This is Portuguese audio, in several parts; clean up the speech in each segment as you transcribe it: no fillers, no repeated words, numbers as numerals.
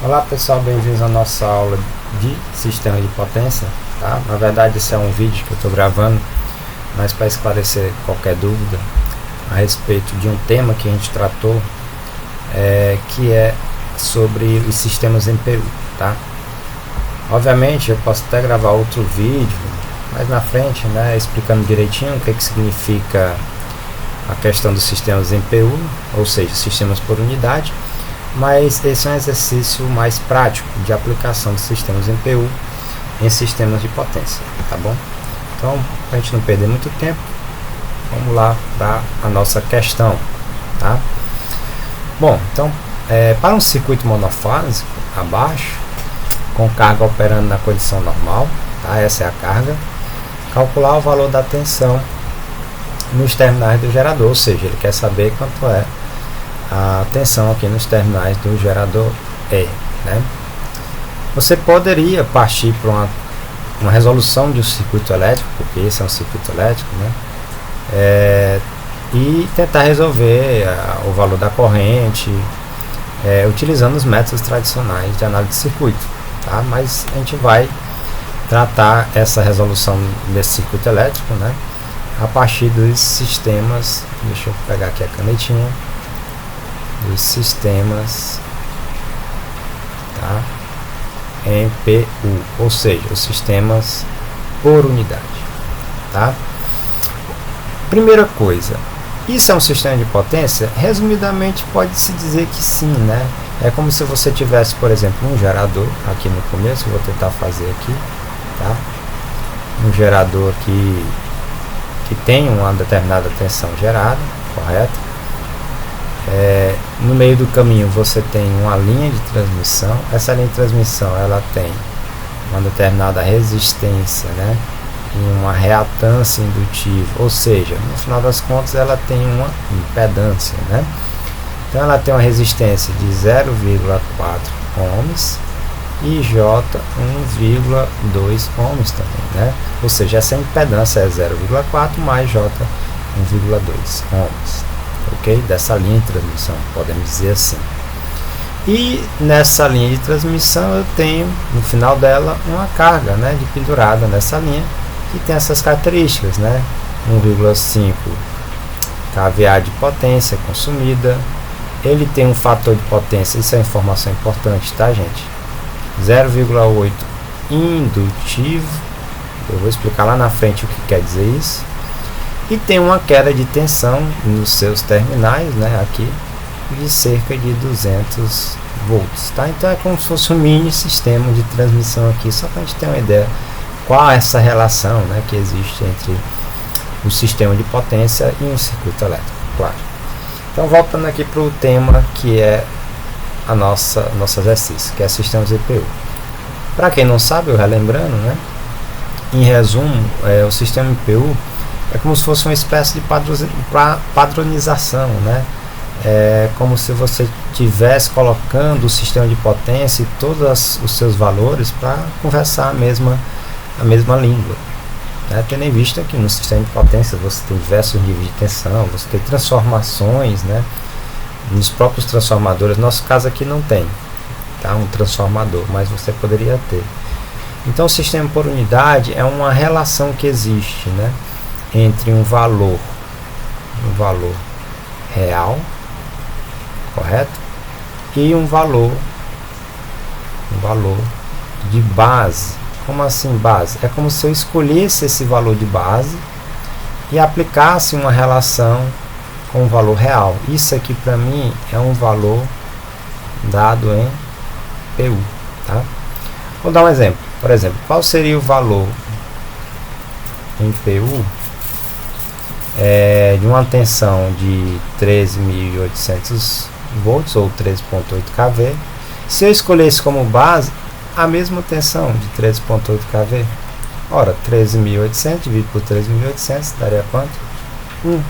Olá pessoal, bem-vindos à nossa aula de sistema de potência, tá? Na verdade esse é um vídeo que eu estou gravando, mas para esclarecer qualquer dúvida a respeito de um tema que a gente tratou, que é sobre os sistemas MPU, tá? Obviamente eu posso até gravar outro vídeo mais na frente, né, explicando direitinho o que significa a questão dos sistemas MPU, ou seja, sistemas por unidade. Mas esse é um exercício mais prático de aplicação de sistemas MPU em sistemas de potência, tá bom? Então, para a gente não perder muito tempo, vamos lá para a nossa questão, tá? Bom, então, para um circuito monofásico abaixo, com carga operando na condição normal, tá? Essa é a carga. Calcular o valor da tensão nos terminais do gerador, ou seja, ele quer saber quanto é a tensão aqui nos terminais do gerador E, né? Você poderia partir para uma resolução de um circuito elétrico, porque esse é um circuito elétrico, né? E tentar resolver o valor da corrente utilizando os métodos tradicionais de análise de circuito, tá? Mas a gente vai tratar essa resolução desse circuito elétrico, né, a partir dos sistemas. Deixa eu pegar aqui a canetinha. Dos sistemas, tá? MPU, ou seja, os sistemas por unidade, tá? Primeira coisa, isso é um sistema de potência? Resumidamente pode-se dizer que sim, né? É como se você tivesse, por exemplo, um gerador aqui no começo, vou tentar fazer aqui, tá? Um gerador que tem uma determinada tensão gerada, correto? No meio do caminho você tem uma linha de transmissão. Essa linha de transmissão ela tem uma determinada resistência, né, e uma reatância indutiva, ou seja, no final das contas ela tem uma impedância, né? Então ela tem uma resistência de 0,4 ohms e J 1,2 ohms também, né? Ou seja, essa impedância é 0,4 mais J 1,2 ohms. Ok? Dessa linha de transmissão, podemos dizer assim. E nessa linha de transmissão eu tenho no final dela uma carga, né, de pendurada nessa linha, que tem essas características, né? 1,5 kVA de potência consumida. Ele tem um fator de potência, isso é informação importante, tá, gente? 0,8 indutivo. Eu vou explicar lá na frente o que quer dizer isso. E tem uma queda de tensão nos seus terminais, né, aqui, de cerca de 200 volts, tá? Então é como se fosse um mini sistema de transmissão aqui, só para a gente ter uma ideia qual é essa relação, né, que existe entre o sistema de potência e um circuito elétrico, claro. Então voltando aqui para o tema que é nosso exercício, que é sistemas EPU. Para quem não sabe, eu relembrando, né, em resumo, o sistema EPU é como se fosse uma espécie de padronização, né? É como se você estivesse colocando o sistema de potência e todos os seus valores para conversar a mesma língua, né? Tendo em vista que no sistema de potência você tem diversos níveis de tensão, você tem transformações, né? Nos próprios transformadores, no nosso caso aqui não tem, tá? Um transformador, mas você poderia ter. Então o sistema por unidade é uma relação que existe, né, entre um valor real, correto, e um valor de base. Como assim base? É como se eu escolhesse esse valor de base e aplicasse uma relação com o valor real. Isso aqui para mim é um valor dado em PU, tá? Vou dar um exemplo. Por exemplo, qual seria o valor em PU de uma tensão de 13.800 volts ou 13.8 kV, se eu escolhesse como base a mesma tensão de 13.8 kV? Ora, 13.800 dividido por 13.800 daria quanto? 1.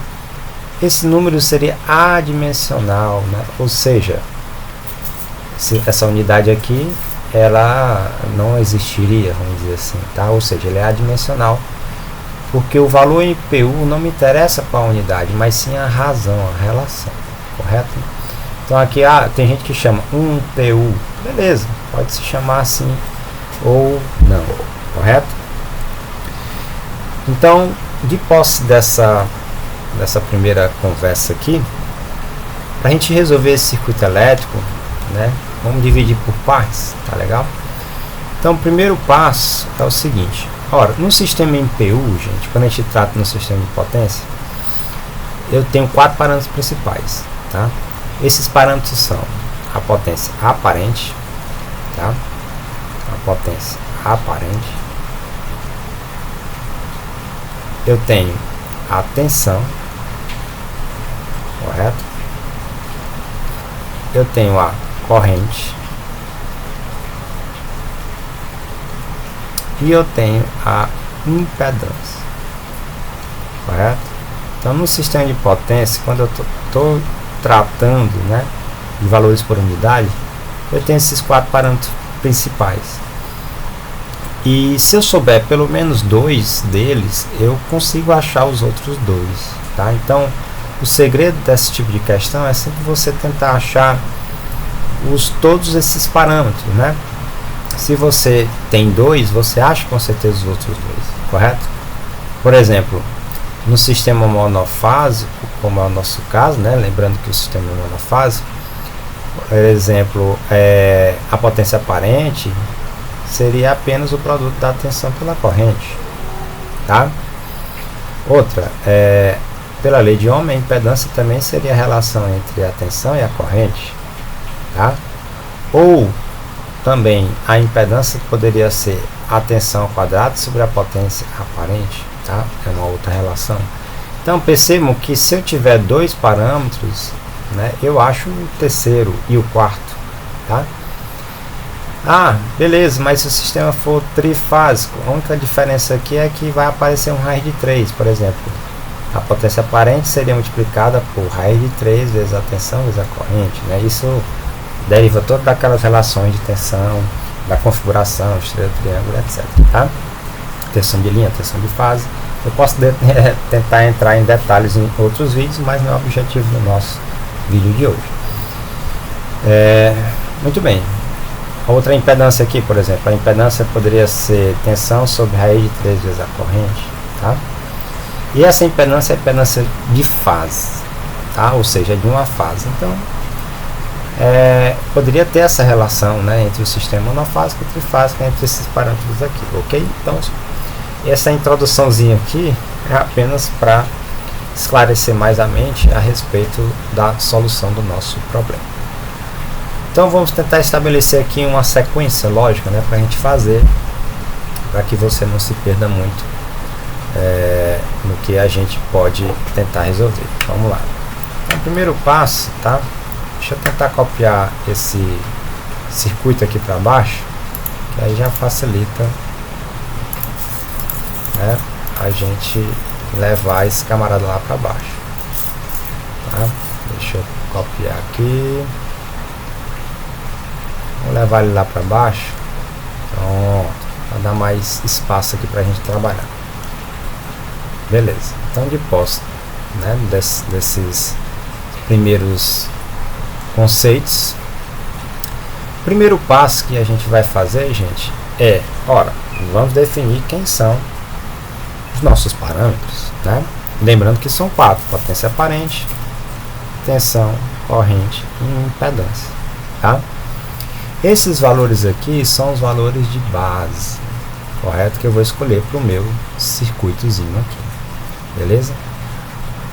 Esse número seria adimensional, né? Ou seja, essa unidade aqui ela não existiria, vamos dizer assim, tá? Ou seja, ele é adimensional, porque o valor em PU não me interessa para a unidade, mas sim a razão, a relação, correto? Então aqui tem gente que chama 1PU, beleza, pode se chamar assim ou não, correto? Então, de posse dessa primeira conversa aqui, para a gente resolver esse circuito elétrico, né, vamos dividir por partes, tá legal? Então, o primeiro passo é o seguinte: ora, no sistema MPU, gente, quando a gente trata no sistema de potência, eu tenho 4 parâmetros principais, tá? Esses parâmetros são a potência aparente, tá? A potência aparente. Eu tenho a tensão, correto? Eu tenho a corrente e eu tenho a impedância, correto? Então, no sistema de potência, quando eu estou tratando, né, de valores por unidade, eu tenho esses 4 parâmetros principais. E se eu souber pelo menos 2 deles, eu consigo achar os outros 2, tá? Então, o segredo desse tipo de questão é sempre você tentar achar todos esses parâmetros, né? Se você tem 2, você acha com certeza os outros 2, correto? Por exemplo, no sistema monofásico, como é o nosso caso, né? Lembrando que o sistema é monofásico, por exemplo, a potência aparente seria apenas o produto da tensão pela corrente, tá? Outra, pela lei de Ohm, a impedância também seria a relação entre a tensão e a corrente, tá? Ou também a impedância poderia ser a tensão ao quadrado sobre a potência aparente, tá? É uma outra relação. Então percebam que se eu tiver 2 parâmetros, né, eu acho o terceiro e o quarto, tá? Beleza, mas se o sistema for trifásico, a única diferença aqui é que vai aparecer um raiz de 3, por exemplo. A potência aparente seria multiplicada por raiz de 3 vezes a tensão vezes a corrente, né? Isso deriva todas daquelas relações de tensão, da configuração, estrela, triângulo, etc, tá? Tensão de linha, tensão de fase. Eu posso tentar entrar em detalhes em outros vídeos, mas não é o objetivo do nosso vídeo de hoje. Muito bem. Outra impedância aqui, por exemplo, a impedância poderia ser tensão sobre raiz de 3 vezes a corrente, tá? E essa impedância é a impedância de fase, tá? Ou seja, de uma fase. Então, poderia ter essa relação, né, entre o sistema monofásico e trifásico, entre esses parâmetros aqui, ok? Então, essa introduçãozinha aqui é apenas para esclarecer mais a mente a respeito da solução do nosso problema. Então vamos tentar estabelecer aqui uma sequência lógica, né, para a gente fazer, para que você não se perda muito no que a gente pode tentar resolver. Vamos lá. Então, o primeiro passo, tá? Deixa eu tentar copiar esse circuito aqui para baixo, que aí já facilita, né, a gente levar esse camarada lá para baixo, tá? Deixa eu copiar aqui. Vou levar ele lá para baixo. Pronto, para dar mais espaço aqui para a gente trabalhar. Beleza. Então, de posse, né, desses primeiros conceitos, o primeiro passo que a gente vai fazer, gente, vamos definir quem são os nossos parâmetros, né? Lembrando que são 4: potência aparente, tensão, corrente e impedância, tá? Esses valores aqui são os valores de base, correto? Que eu vou escolher para o meu circuitozinho aqui, beleza?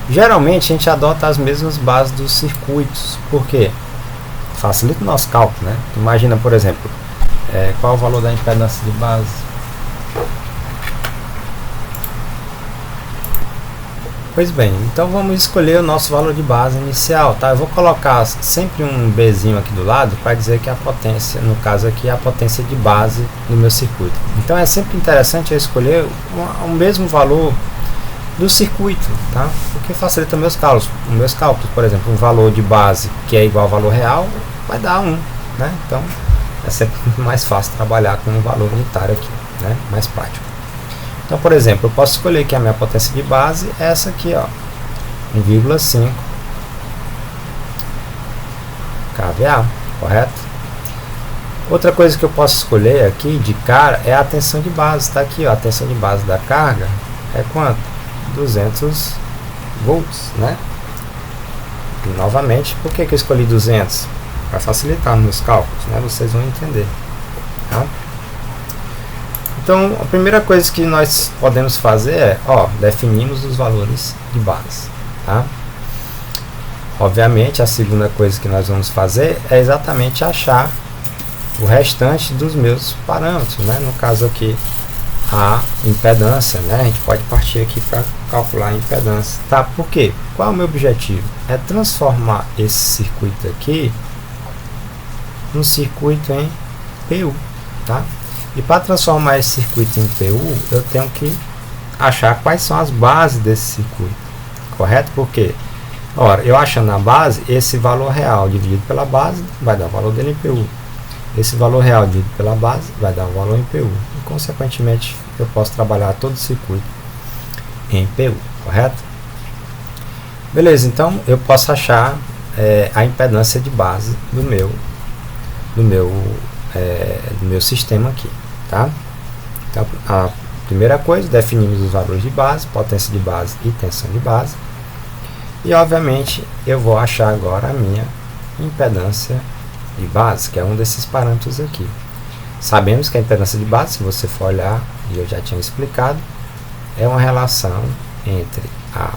Geralmente a gente adota as mesmas bases dos circuitos, porque facilita o nosso cálculo, né? Imagina, por exemplo, qual o valor da impedância de base? Pois bem, então vamos escolher o nosso valor de base inicial, tá? Eu vou colocar sempre um Bzinho aqui do lado para dizer que a potência, no caso aqui, é a potência de base do meu circuito. Então é sempre interessante eu escolher o mesmo valor do circuito, tá? Porque facilita meus cálculos. Por exemplo, um valor de base que é igual ao valor real vai dar 1, né? Então é sempre mais fácil trabalhar com um valor unitário aqui, né? Mais prático. Então, por exemplo, eu posso escolher que a minha potência de base é essa aqui, ó, 1,5 kVA, correto? Outra coisa que eu posso escolher aqui de cara é a tensão de base. Está aqui, ó, a tensão de base da carga é quanto? 200 volts, né? E, novamente, por que eu escolhi 200? Para facilitar nos cálculos, né? Vocês vão entender, tá? Então, a primeira coisa que nós podemos fazer é, ó, definimos os valores de base, tá? Obviamente, a segunda coisa que nós vamos fazer é exatamente achar o restante dos meus parâmetros, né? No caso aqui, a impedância, né? A gente pode partir aqui para calcular a impedância, tá? Por quê? Qual é o meu objetivo? É transformar esse circuito aqui num circuito em PU, tá? E para transformar esse circuito em PU, eu tenho que achar quais são as bases desse circuito, correto? Porque, ora, eu achando a base, esse valor real dividido pela base vai dar o valor dele em PU. Esse valor real dividido pela base vai dar o valor em PU. E, consequentemente, eu posso trabalhar todo o circuito em PU, correto? Beleza, então eu posso achar a impedância de base do meu sistema aqui, tá? Então, a primeira coisa, definimos os valores de base, potência de base e tensão de base. E, obviamente, eu vou achar agora a minha impedância de base, que é um desses parâmetros aqui. Sabemos que a impedância de base, se você for olhar, e eu já tinha explicado, é uma relação entre a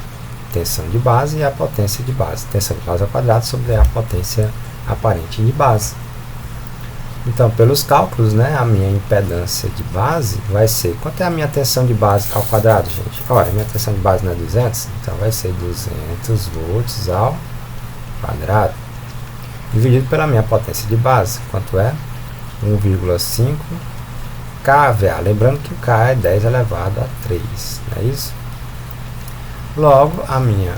tensão de base e a potência de base. Tensão de base ao quadrado sobre a potência aparente de base. Então, pelos cálculos, né, a minha impedância de base vai ser... Quanto é a minha tensão de base ao quadrado, gente? Olha, minha tensão de base não é 200, então vai ser 200 volts ao quadrado, dividido pela minha potência de base. Quanto é? 1,5 kVA. Lembrando que o K é 10 elevado a 3, não é isso? Logo, a minha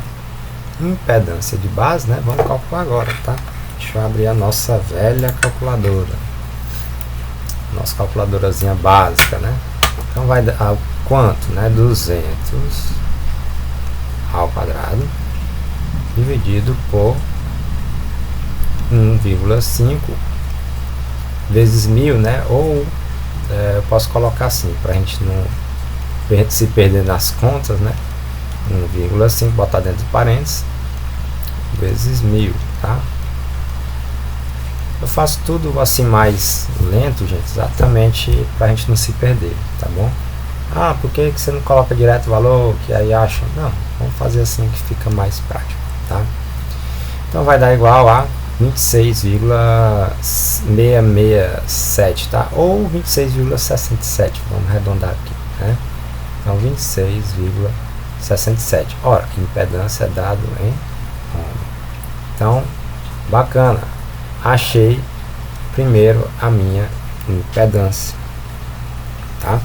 impedância de base, né, vamos calcular agora, tá? Deixa eu abrir a nossa velha calculadora. Nossa calculadorazinha básica, né? Então vai dar quanto, né? 200 ao quadrado dividido por 1,5 vezes 1000, né? Ou eu posso colocar assim, para a gente não se perder nas contas, né? 1,5, botar dentro de parênteses, vezes 1000, tá? Eu faço tudo assim mais lento, gente, exatamente para a gente não se perder, tá bom? Ah, por que você não coloca direto o valor, que aí acha? Não, vamos fazer assim que fica mais prático, tá? Então vai dar igual a 26,667, tá? Ou 26,67, vamos arredondar aqui, né? Então 26,67. Ora, impedância é dado em ohm. Então, bacana. Achei primeiro a minha impedância, tá?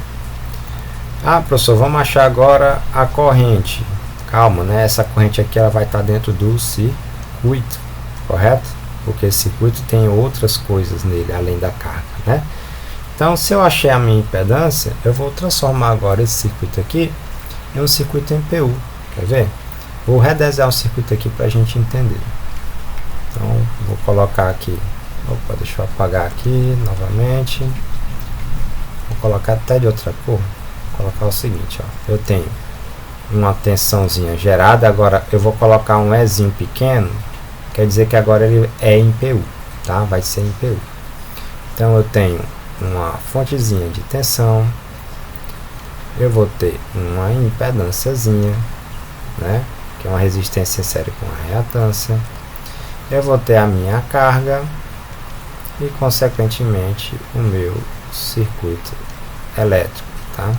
Ah, professor, vamos achar agora a corrente. Calma, né? Essa corrente aqui ela vai estar dentro do circuito, correto? Porque esse circuito tem outras coisas nele além da carga, né? Então, se eu achei a minha impedância, eu vou transformar agora esse circuito aqui em um circuito em PU. Quer ver? Vou redesenhar o circuito aqui para a gente entender. Então, vou colocar aqui, opa, deixa eu apagar aqui novamente, vou colocar até de outra cor, vou colocar o seguinte, ó, eu tenho uma tensãozinha gerada, agora eu vou colocar um Ezinho pequeno, quer dizer que agora ele é em PU, tá? Vai ser em PU. Então, eu tenho uma fontezinha de tensão, eu vou ter uma impedânciazinha, né? Que é uma resistência em série com a reatância. Eu vou ter a minha carga e, consequentemente, o meu circuito elétrico, tá?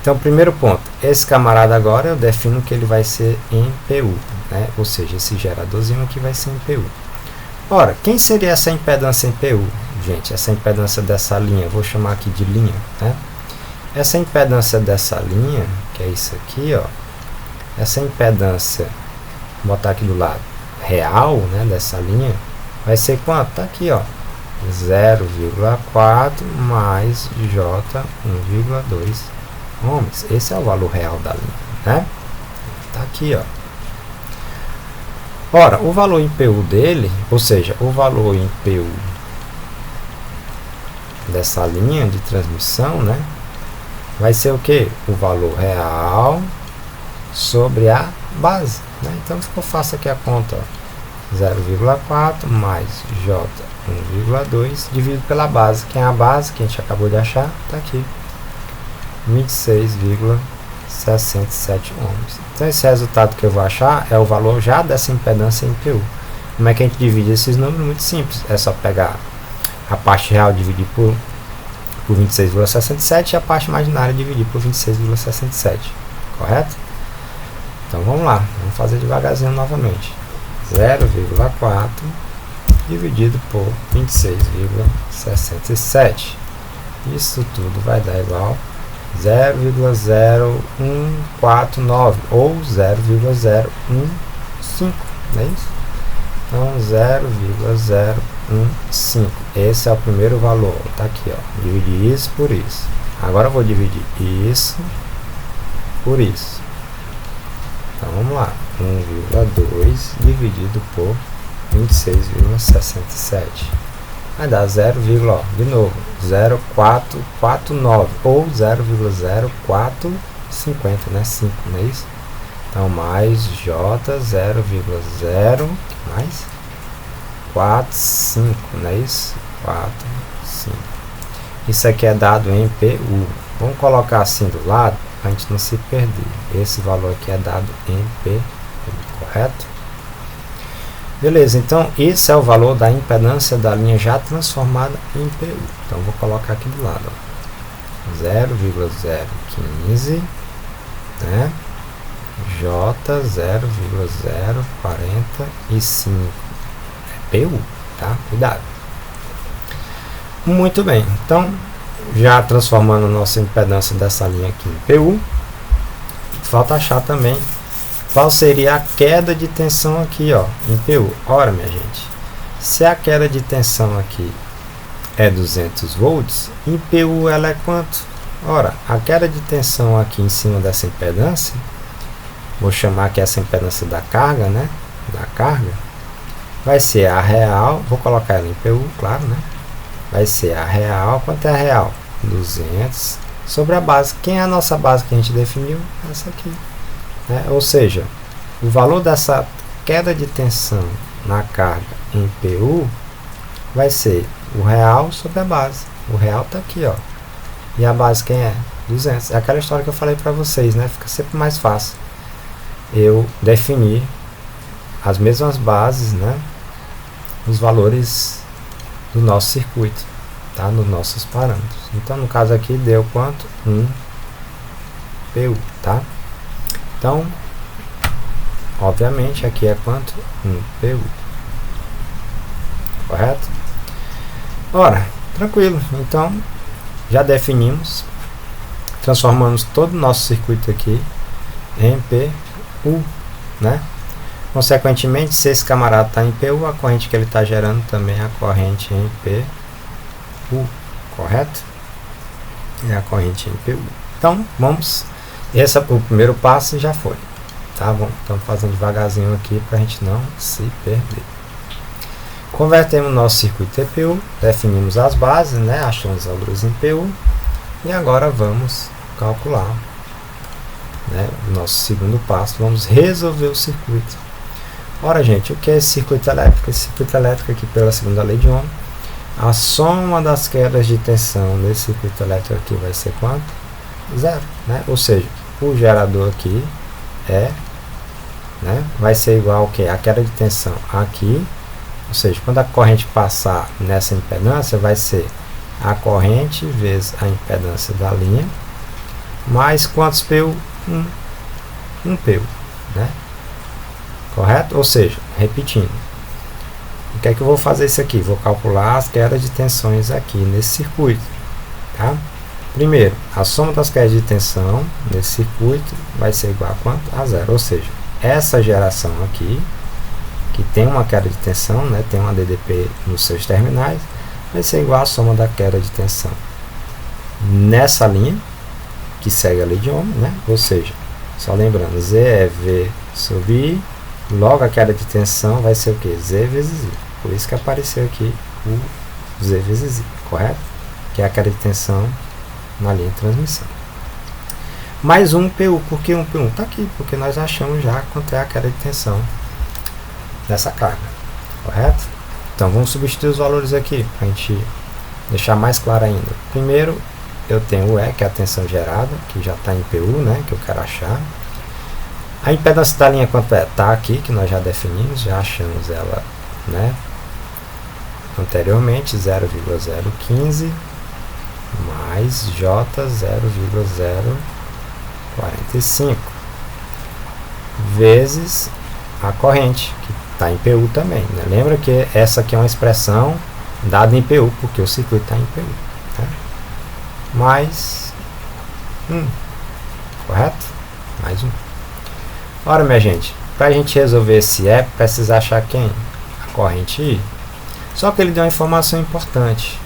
Então, primeiro ponto, esse camarada agora eu defino que ele vai ser em PU, né? Ou seja, esse geradorzinho aqui vai ser em PU. Ora, quem seria essa impedância em PU? Gente, essa impedância dessa linha, vou chamar aqui de linha, né? Essa impedância dessa linha, que é isso aqui, ó, essa impedância, vou botar aqui do lado, real, né, dessa linha, vai ser quanto? Tá aqui, ó, 0,4 mais J 1,2 ohms. Esse é o valor real da linha, né? Tá aqui, ó. Ora, o valor em PU dele, ou seja, o valor em PU dessa linha de transmissão, né, vai ser o que? O valor real sobre a base, né? Então ficou fácil aqui a conta, 0,4 mais J 1,2 dividido pela base. Quem é a base que a gente acabou de achar? Está aqui, 26,67 ohms. Então esse resultado que eu vou achar é o valor já dessa impedância em PU. Como é que a gente divide esses números? Muito simples, é só pegar a parte real e dividir por 26,67 e a parte imaginária dividir por 26,67, correto? Então vamos lá, vamos fazer devagarzinho novamente. 0,4 dividido por 26,67. Isso tudo vai dar igual 0,0149 ou 0,015, não é isso? Então 0,015, esse é o primeiro valor, tá aqui, ó. Dividir isso por isso. Agora eu vou dividir isso por isso. Então vamos lá, 1,2 dividido por 26,67 vai dar 0, de novo, 0,449 ou 0,0450, né? 5, não é isso? Então mais J 0,0 mais 45, não é isso? 45. Isso aqui é dado em PU. Vamos colocar assim do lado para a gente não se perder. Esse valor aqui é dado em PU, correto? Beleza, então esse é o valor da impedância da linha já transformada em PU. Então vou colocar aqui do lado, 0,015, né? J 0,045 é PU, tá? Cuidado. Muito bem, então já transformando a nossa impedância dessa linha aqui em PU, falta achar também qual seria a queda de tensão aqui, ó, em PU. Ora, minha gente, se a queda de tensão aqui é 200 volts, em PU ela é quanto? Ora, a queda de tensão aqui em cima dessa impedância, vou chamar aqui essa impedância da carga, né? Da carga, vai ser a real, vou colocar ela em PU, claro, né? Vai ser a real, quanto é a real? 200 sobre a base. Quem é a nossa base que a gente definiu? Essa aqui. Ou seja, o valor dessa queda de tensão na carga em PU vai ser o real sobre a base. O real está aqui, ó. E a base quem é? 200. É aquela história que eu falei para vocês, né? Fica sempre mais fácil eu definir as mesmas bases, né? Os valores do nosso circuito, tá? Nos nossos parâmetros. Então, no caso aqui, deu quanto? 1 PU, tá? Então, obviamente, aqui é quanto? 1 PU. Correto? Ora, tranquilo. Então, já definimos, transformamos todo o nosso circuito aqui em PU, né? Consequentemente, se esse camarada está em PU, a corrente que ele está gerando também é a corrente em PU, correto? É a corrente em PU. Então, vamos... Esse é o primeiro passo e já foi. Tá bom? Estamos fazendo devagarzinho aqui para a gente não se perder. Convertemos nosso circuito TPU, definimos as bases, né? Achamos os valores em PU. E agora vamos calcular, né? O nosso segundo passo. Vamos resolver o circuito. Ora, gente, o que é esse circuito elétrico? Esse circuito elétrico aqui, pela segunda lei de Ohm, a soma das quedas de tensão nesse circuito elétrico aqui vai ser quanto? 0, né? Ou seja, o gerador aqui vai ser igual ao que? A queda de tensão aqui, ou seja, quando a corrente passar nessa impedância, vai ser a corrente vezes a impedância da linha, mais quantos PU? 1 PU, né? Correto? Ou seja, repetindo, o que é que eu vou fazer isso aqui? Vou calcular as quedas de tensões aqui nesse circuito, tá? Primeiro, a soma das quedas de tensão nesse circuito vai ser igual a quanto? A 0. Ou seja, essa geração aqui, que tem uma queda de tensão, né, tem uma DDP nos seus terminais, vai ser igual à soma da queda de tensão nessa linha, que segue a lei de Ohm, né? Ou seja, só lembrando, Z é V sobre I Logo a queda de tensão vai ser o que? Z vezes I. Por isso que apareceu aqui o Z vezes I, correto? Que é a queda de tensão na linha de transmissão. Mais um PU. Por que um PU? Está aqui, porque nós achamos já quanto é a queda de tensão dessa carga, correto? Então vamos substituir os valores aqui para a gente deixar mais claro ainda. Primeiro eu tenho o E, que é a tensão gerada, que já está em PU, né, que eu quero achar. A impedância da linha quanto é? Está aqui, que nós já definimos, já achamos ela, né, anteriormente, 0,015 mais J 0,045 vezes a corrente, que está em PU também, né? Lembra que essa aqui é uma expressão dada em PU, porque o circuito está em PU, tá? Mais correto? Mais um. Ora, minha gente, para a gente resolver esse E, precisa achar quem? A corrente I. Só que ele deu uma informação importante.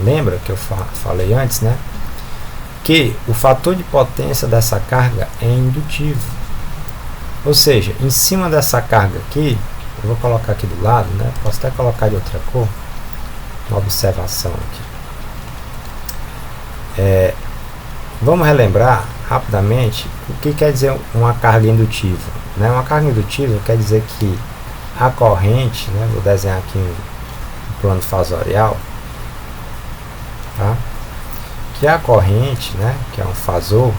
Lembra que eu falei antes, né? Que o fator de potência dessa carga é indutivo. Ou seja, em cima dessa carga aqui, eu vou colocar aqui do lado, né? Posso até colocar de outra cor. Uma observação aqui. Vamos relembrar rapidamente o que quer dizer uma carga indutiva, né? Uma carga indutiva quer dizer que a corrente, né? Vou desenhar aqui um plano fasorial, tá? Que a corrente, né? Que é um fasor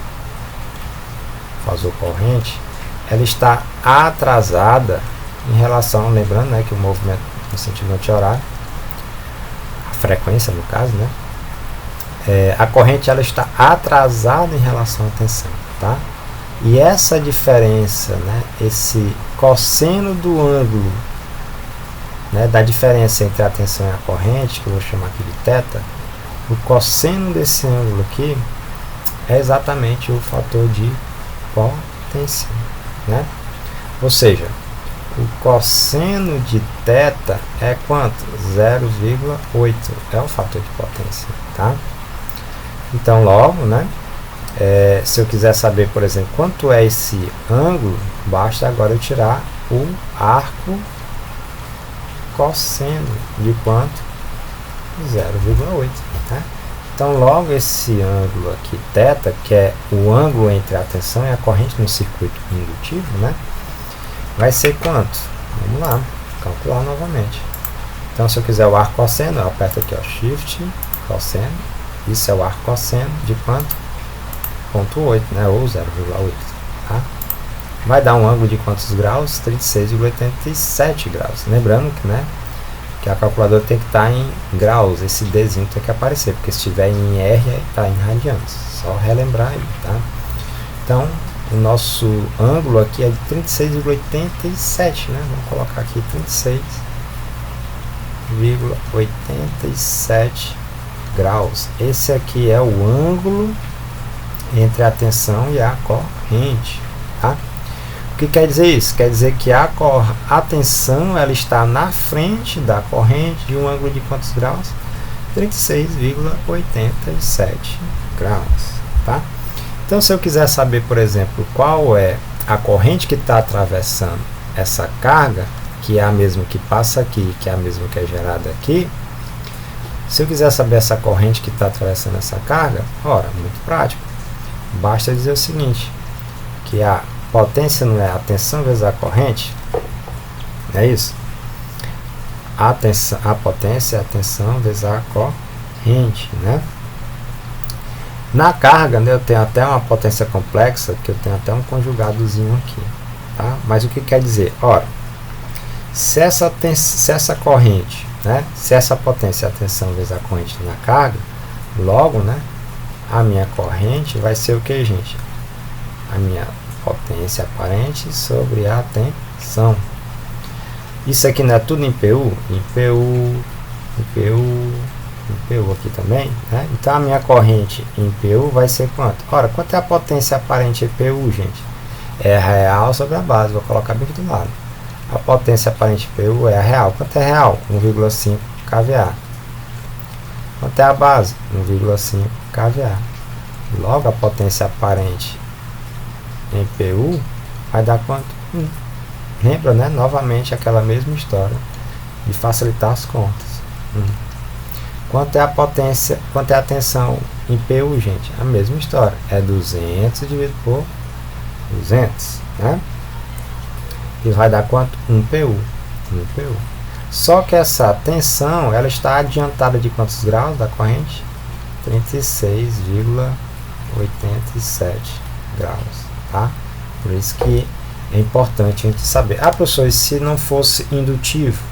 corrente, ela está atrasada em relação, lembrando, né, que o movimento no sentido anti-horário, a frequência no caso, né? A corrente ela está atrasada em relação à tensão, tá? E essa diferença, né, esse cosseno do ângulo, né, da diferença entre a tensão e a corrente, que eu vou chamar aqui de θ, o cosseno desse ângulo aqui é exatamente o fator de potência, né? Ou seja, o cosseno de θ é quanto? 0,8 é o fator de potência, tá? Então, logo, né, se eu quiser saber, por exemplo, quanto é esse ângulo, basta agora eu tirar o arco cosseno de quanto? 0,8, né? Então, logo esse ângulo aqui, θ, que é o ângulo entre a tensão e a corrente no circuito indutivo, né, vai ser quanto? Vamos lá, calcular novamente. Então, se eu quiser o arco cosseno, eu aperto aqui, ó, Shift, cosseno. Isso é o arco cosseno de quanto? 0,8, né? Ou 0,8. Tá? Vai dar um ângulo de quantos graus? 36,87 graus. Lembrando que, né, que a calculadora tem que estar em graus. Esse Dzinho tem que aparecer, porque se estiver em R, está em radianos. Só relembrar aí, tá? Então, o nosso ângulo aqui é de 36,87, né? Vamos colocar aqui 36,87 graus. Esse aqui é o ângulo entre a tensão e a corrente, tá? O que quer dizer isso? Quer dizer que a tensão ela está na frente da corrente de um ângulo de quantos graus? 36,87 graus, tá? Então, se eu quiser saber, por exemplo, qual é a corrente que está atravessando essa carga, que é a mesma que passa aqui, que é a mesma que é gerada aqui, se eu quiser saber essa corrente que está atravessando essa carga, ora, muito prático. Basta dizer o seguinte, que a potência não é a tensão vezes a corrente, não é isso? A potência é a tensão vezes a corrente, né? Na carga, né, eu tenho até uma potência complexa, que eu tenho até um conjugadozinho aqui, tá? Mas o que quer dizer? Ora, se essa corrente, né, se essa potência é a tensão vezes a corrente na carga, logo, né, a minha corrente vai ser o que, gente? A minha potência aparente sobre a tensão. Isso aqui não é tudo em PU? Em PU aqui também, né? Então a minha corrente em PU vai ser quanto? Ora, quanto é a potência aparente em PU, gente? É real sobre a base, vou colocar bem aqui do lado. A potência aparente PU é a real. Quanto é real? 1,5 kVA. Quanto é a base? 1,5 kVA. Logo, a potência aparente em PU vai dar quanto? 1. Lembra, né? Novamente aquela mesma história de facilitar as contas. Quanto é a potência, quanto é a tensão em PU, gente? A mesma história. É 200 dividido por 200, né? E vai dar quanto? 1 PU. 1 PU. Só que essa tensão, ela está adiantada de quantos graus da corrente? 36,87 graus, tá? Por isso que é importante a gente saber. Ah, professor, e se não fosse indutivo?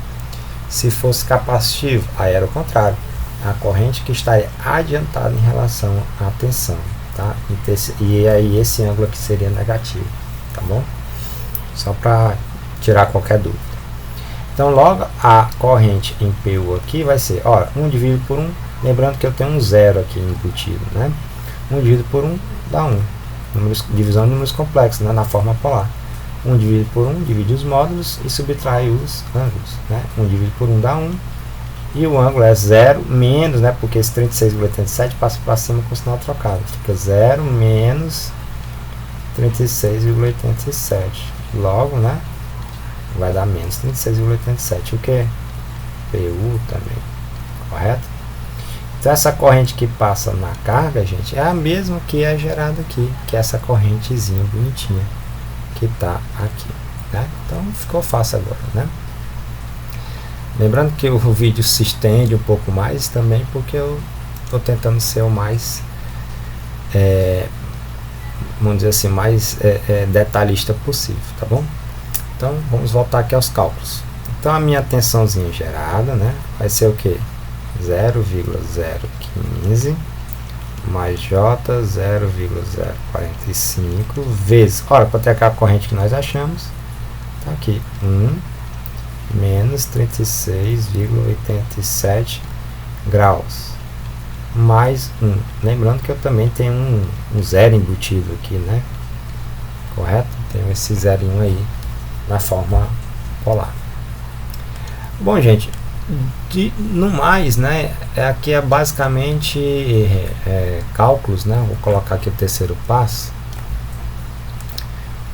Se fosse capacitivo? Aí era o contrário. A corrente que estaria adiantada em relação à tensão, tá? E aí esse ângulo aqui seria negativo, tá bom? Só para tirar qualquer dúvida. Então, logo a corrente em PU aqui vai ser, ó, 1 dividido por 1, lembrando que eu tenho um zero aqui embutido, né? 1 dividido por 1 dá 1. Divisão de números complexos, né? Na forma polar. 1 dividido por 1, divide os módulos e subtrai os ângulos, né? 1 dividido por 1 dá 1. E o ângulo é 0 menos, né? Porque esse 36,87 passa para cima com o sinal trocado. Fica 0 menos 36,87. Logo, né? Vai dar menos 36,87. O que? PU também. Correto? Então, essa corrente que passa na carga, gente, é a mesma que é gerada aqui. Que é essa correntezinha bonitinha que está aqui, né? Então, ficou fácil agora, né? Lembrando que o vídeo se estende um pouco mais também, porque eu estou tentando ser o mais, vamos dizer assim, mais detalhista possível, tá bom? Então, vamos voltar aqui aos cálculos. Então, a minha tensãozinha gerada, né, vai ser o que? 0,015 mais J 0,045 vezes, olha, quanto é aquela corrente que nós achamos? Tá aqui, 1 menos 36,87 graus mais 1. Lembrando que eu também tenho um zero embutido aqui, né? Correto? Tenho esse zerinho aí na forma polar. Bom, gente, no mais, né? Aqui é basicamente cálculos, né? Vou colocar aqui o terceiro passo.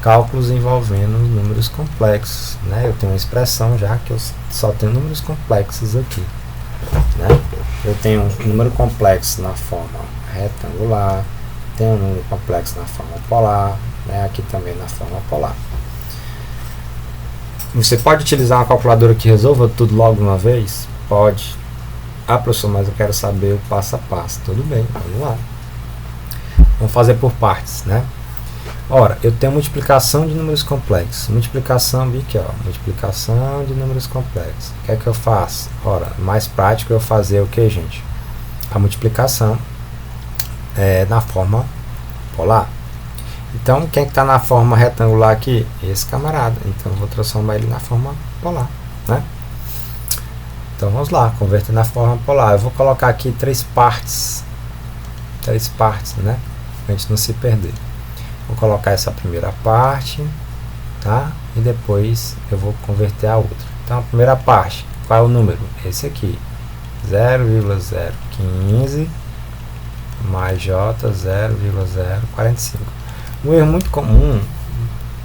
Cálculos envolvendo números complexos, né? Eu tenho uma expressão já que eu só tenho números complexos aqui, né? Eu tenho um número complexo na forma retangular, tenho um número complexo na forma polar, né? Aqui também na forma polar. Você pode utilizar uma calculadora que resolva tudo logo de uma vez? Pode. Ah, professor, mas eu quero saber o passo a passo. Tudo bem, vamos lá. Vamos fazer por partes, né? Ora, eu tenho multiplicação de números complexos. Multiplicação aqui, ó. Multiplicação de números complexos. O que é que eu faço? Ora, mais prático eu fazer o que, gente? A multiplicação na forma polar. Então, quem está na forma retangular aqui? Esse camarada. Então, eu vou transformar ele na forma polar, né? Então, vamos lá. Converter na forma polar. Eu vou colocar aqui três partes. Três partes, né? Para a gente não se perder. Vou colocar essa primeira parte, tá? E depois eu vou converter a outra. Então, a primeira parte, qual é o número? Esse aqui, 0,015 mais J 0,045. Um erro muito comum,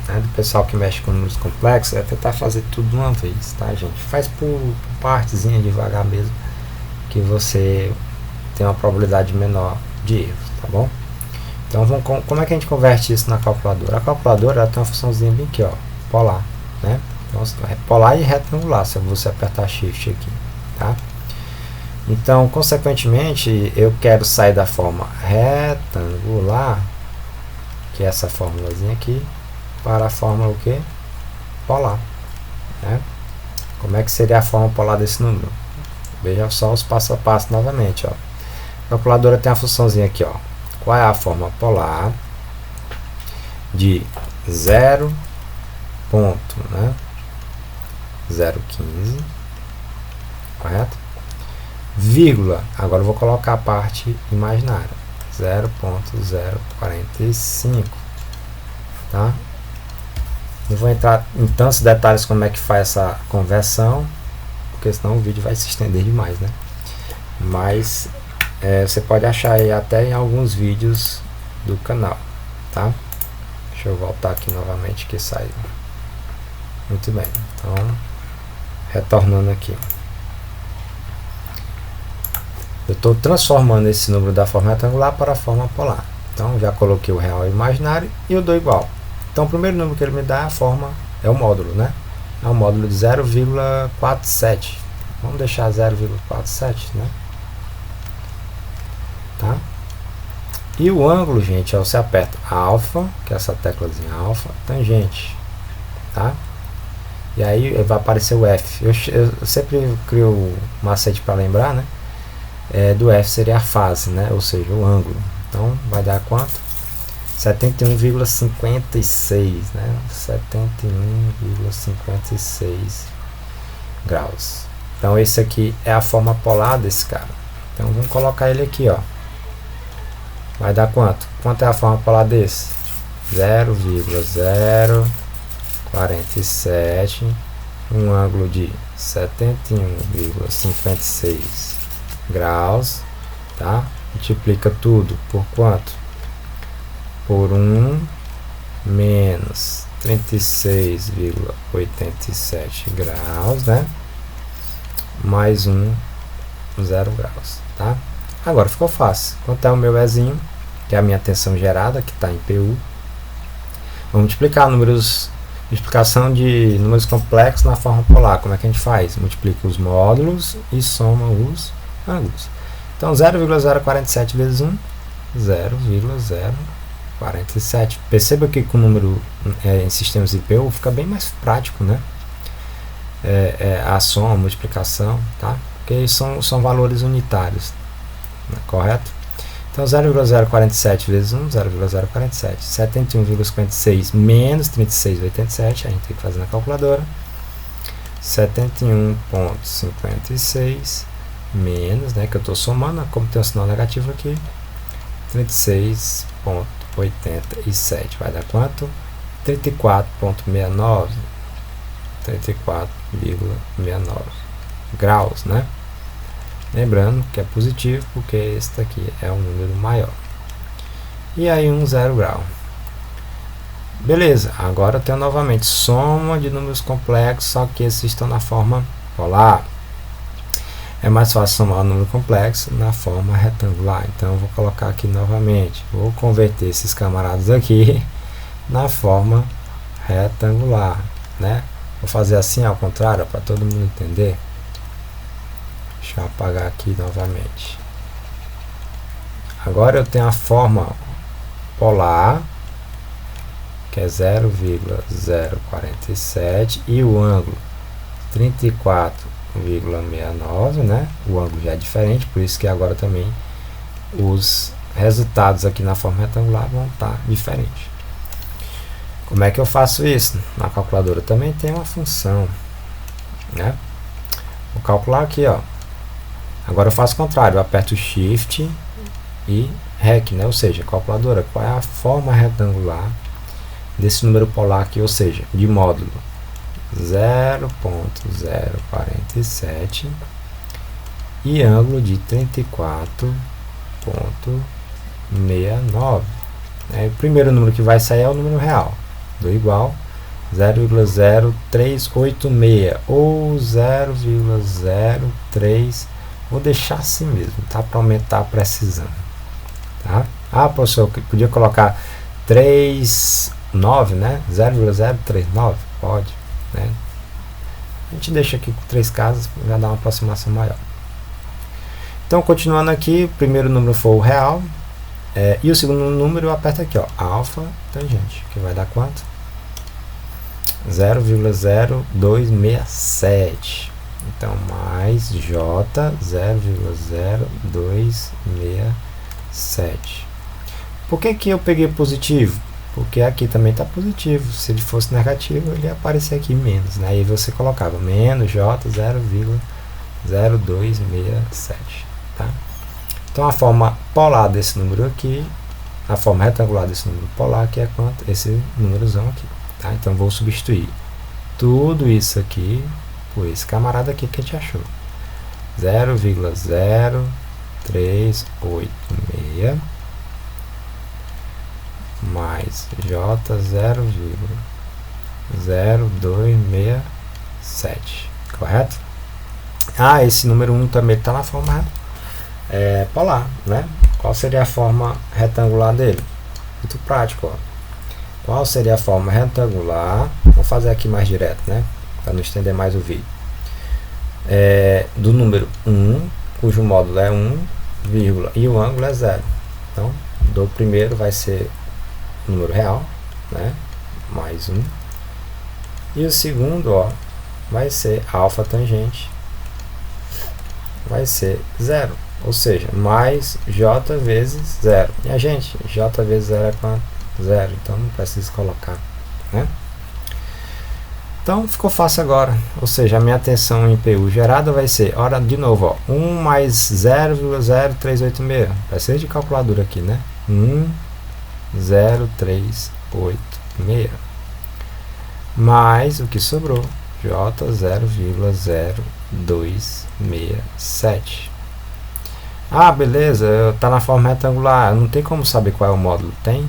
né, do pessoal que mexe com números complexos é tentar fazer tudo de uma vez, tá, gente? Faz por partezinha, devagar mesmo, que você tem uma probabilidade menor de erros, tá bom? Então, como é que a gente converte isso na calculadora? A calculadora ela tem uma funçãozinha bem aqui, ó, polar, né? Então, polar e retangular, se você apertar Shift aqui, tá? Então, consequentemente, eu quero sair da forma retangular, que é essa formulazinha aqui, para a fórmula o que? Polar, né? Como é que seria a forma polar desse número? Veja só os passo a passo novamente, ó. A calculadora tem a funçãozinha aqui, ó. Qual é a forma polar de 0,015, correto? Vírgula, agora eu vou colocar a parte imaginária, 0,045, tá? Não vou entrar em tantos detalhes como é que faz essa conversão, porque senão o vídeo vai se estender demais, né? Mas você pode achar aí até em alguns vídeos do canal, tá? Deixa eu voltar aqui novamente que saiu. Muito bem, então retornando aqui, eu estou transformando esse número da forma retangular para a forma polar. Então já coloquei o real e o imaginário e eu dou igual. Então o primeiro número que ele me dá é a forma, é o módulo, né? É um módulo de 0,47. Vamos deixar 0,47, né? Tá? E o ângulo, gente, você aperta alfa, que é essa teclazinha alfa, tangente, tá? E aí vai aparecer o F. Eu sempre crio o macete para lembrar, né? Do F seria a fase, né? Ou seja, o ângulo. Então vai dar quanto? 71,56, né? 71,56 graus. Então esse aqui é a forma polar desse cara. Então vamos colocar ele aqui, ó. Vai dar quanto? Quanto é a forma polar desse? 0,047, um ângulo de 71,56 graus, tá? Multiplica tudo por quanto? Por 1 menos 36,87 graus, né? Mais 0 graus, tá? Agora ficou fácil. Quanto é o meu Ezinho, que é a minha tensão gerada, que está em PU. Vamos multiplicar números, multiplicação de números complexos na forma polar. Como é que a gente faz? Multiplica os módulos e soma os ângulos. Então 0,047 vezes 1, 0,047. Perceba que com o número em sistemas IPU fica bem mais prático, né? A soma, a multiplicação, tá? Porque são valores unitários, né? Correto? Então 0,047 vezes 1, 0,047. 71,56 menos 36,87, a gente tem que fazer na calculadora. 71,56 menos, né, que eu estou somando, como tem um sinal negativo aqui, 36,87, vai dar quanto? 34,69, 34,69 graus, né? Lembrando que é positivo porque esse daqui é um número maior. E aí 0 grau. Beleza, agora eu tenho novamente soma de números complexos, só que esses estão na forma polar. É mais fácil somar o número complexo na forma retangular. Então eu vou colocar aqui novamente. Vou converter esses camaradas aqui na forma retangular, né? Vou fazer assim ao contrário para todo mundo entender. Deixa eu apagar aqui novamente. Agora eu tenho a forma polar, que é 0,047 e o ângulo 34,69, né? O ângulo já é diferente, por isso que agora também os resultados aqui na forma retangular vão estar diferentes. Como é que eu faço isso? Na calculadora também tem uma função, né? Vou calcular aqui, ó. Agora eu faço o contrário, eu aperto Shift e REC, né? Ou seja, calculadora, qual é a forma retangular desse número polar aqui, ou seja, de módulo 0,047 e ângulo de 34,69. O primeiro número que vai sair é o número real, do igual 0,0386 ou 0,03. Vou deixar assim mesmo, tá? Para aumentar a precisão, tá? Ah, professor, podia colocar 39, né? 0,039, pode, né? A gente deixa aqui com 3 casas, já dá uma aproximação maior. Então, continuando aqui, o primeiro número foi o real, e o segundo número eu aperto aqui, ó, alfa tangente, que vai dar quanto? 0,0267. Então, mais J 0,0267. Por que eu peguei positivo? Porque aqui também está positivo. Se ele fosse negativo, ele ia aparecer aqui menos, né? Aí você colocava menos J 0,0267, tá? Então, a forma polar desse número aqui, a forma retangular desse número polar, que é quanto? Esse númerozão aqui, tá? Então, vou substituir tudo isso aqui por esse camarada aqui que a gente achou, 0,0386 mais J 0,267, correto? Esse número 1 também está na forma polar, né? Qual seria a forma retangular dele? Muito prático, ó. Qual seria a forma retangular? Vou fazer aqui mais direto, né? Para não estender mais o vídeo. Do número 1, cujo módulo é 1, vírgula, e o ângulo é 0. Então, do primeiro vai ser o número real, né? Mais 1. E o segundo, ó, vai ser alfa tangente, vai ser 0. Ou seja, mais j vezes 0. E a gente, j vezes 0 é quanto? 0. Então não preciso colocar, né? Então ficou fácil agora. Ou seja, a minha tensão em PU gerada vai ser, ora, de novo, ó, 1 mais 0,0386. Precisa de calculadora aqui, né? 1,0386. Mais o que sobrou, J 0,0267. Beleza, está na forma retangular, não tem como saber qual é o módulo. Tem,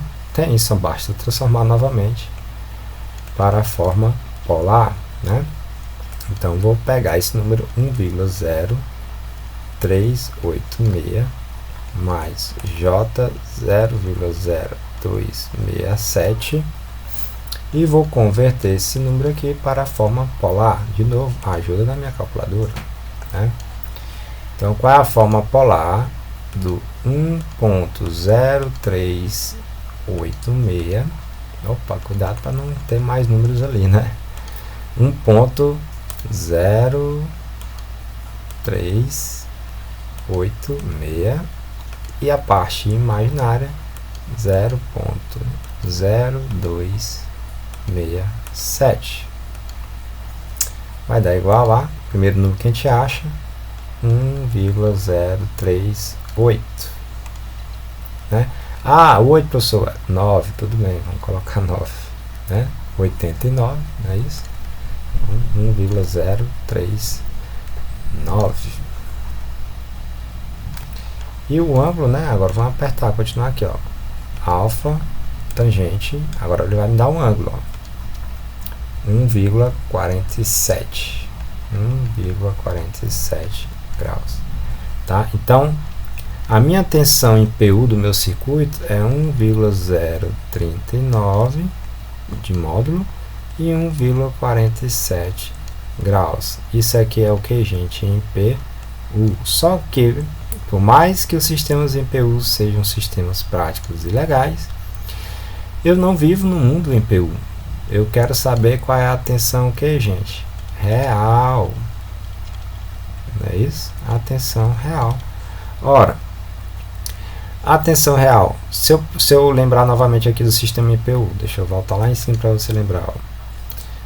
só basta transformar novamente para a forma polar, né? Então vou pegar esse número 1,0386 mais J 0,0267 e vou converter esse número aqui para a forma polar. De novo, a ajuda da minha calculadora, né? Então, qual é a forma polar do 1,0386? Opa, cuidado para não ter mais números ali, né? 1,0386 e a parte imaginária 0,0267. Vai dar igual a, primeiro número que a gente acha, 1,038, né? 8, professor, 9, tudo bem, vamos colocar 9, né? 89, não é isso? 1,039. E o ângulo, né? Agora vamos apertar, continuar aqui, ó. Alfa, tangente, agora ele vai me dar um ângulo, ó. 1,47. 1,47 graus, tá? Então, a minha tensão em PU do meu circuito é 1,039 de módulo e 1,47 graus. Isso aqui é o que, gente? Em PU. Só que, por mais que os sistemas em PU sejam sistemas práticos e legais, eu não vivo no mundo em PU. Eu quero saber qual é a tensão que, gente? Real. Não é isso? A tensão real. Ora, a tensão real, se eu lembrar novamente aqui do sistema IPU, deixa eu voltar lá em cima para você lembrar. Ó.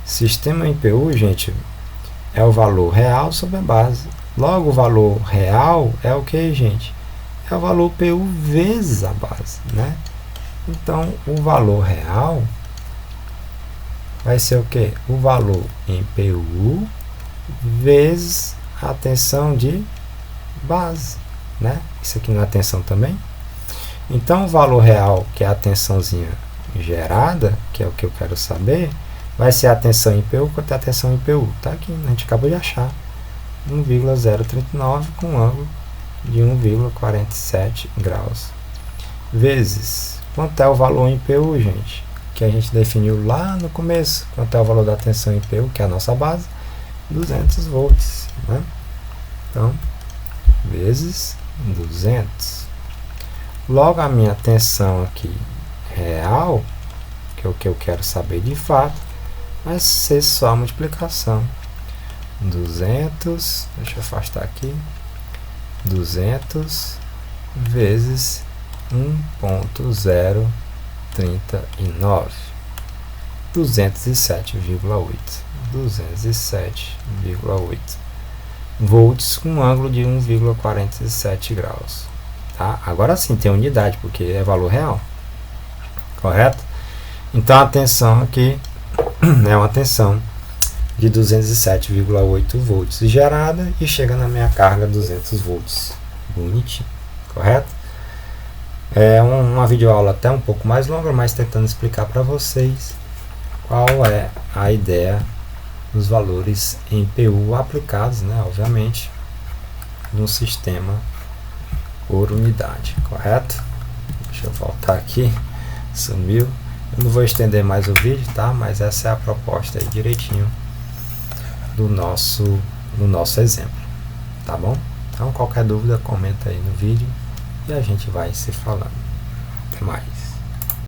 Sistema IPU, gente, é o valor real sobre a base. Logo, o valor real é o que, gente? É o valor PU vezes a base, né? Então, o valor real vai ser o que? O valor em PU vezes a tensão de base, né? Isso aqui não é tensão também? Então, o valor real, que é a tensãozinha gerada, que é o que eu quero saber, vai ser a tensão em PU quanto a tensão em PU. Tá aqui, a gente acabou de achar. 1,039 com um ângulo de 1,47 graus. Vezes, quanto é o valor em PU, gente? Que a gente definiu lá no começo. Quanto é o valor da tensão em PU, que é a nossa base? 200 volts, né? Então, vezes 200. Logo, a minha tensão aqui real, que é o que eu quero saber de fato, vai ser só a multiplicação. 200, deixa eu afastar aqui, 200 vezes 1,039, 207,8, 207,8 volts com um ângulo de 1,47 graus. Tá? Agora sim tem unidade, porque é valor real, correto? Então a tensão aqui é uma tensão de 207,8 volts gerada e chega na minha carga 200 volts. Bonitinho, correto? É uma videoaula até um pouco mais longa, mas tentando explicar para vocês qual é a ideia dos valores em PU aplicados, né, obviamente, no sistema por unidade, correto? Deixa eu voltar aqui, sumiu. Eu não vou estender mais o vídeo, tá? Mas essa é a proposta aí direitinho do nosso exemplo, tá bom? Então qualquer dúvida comenta aí no vídeo e a gente vai se falando. Até mais.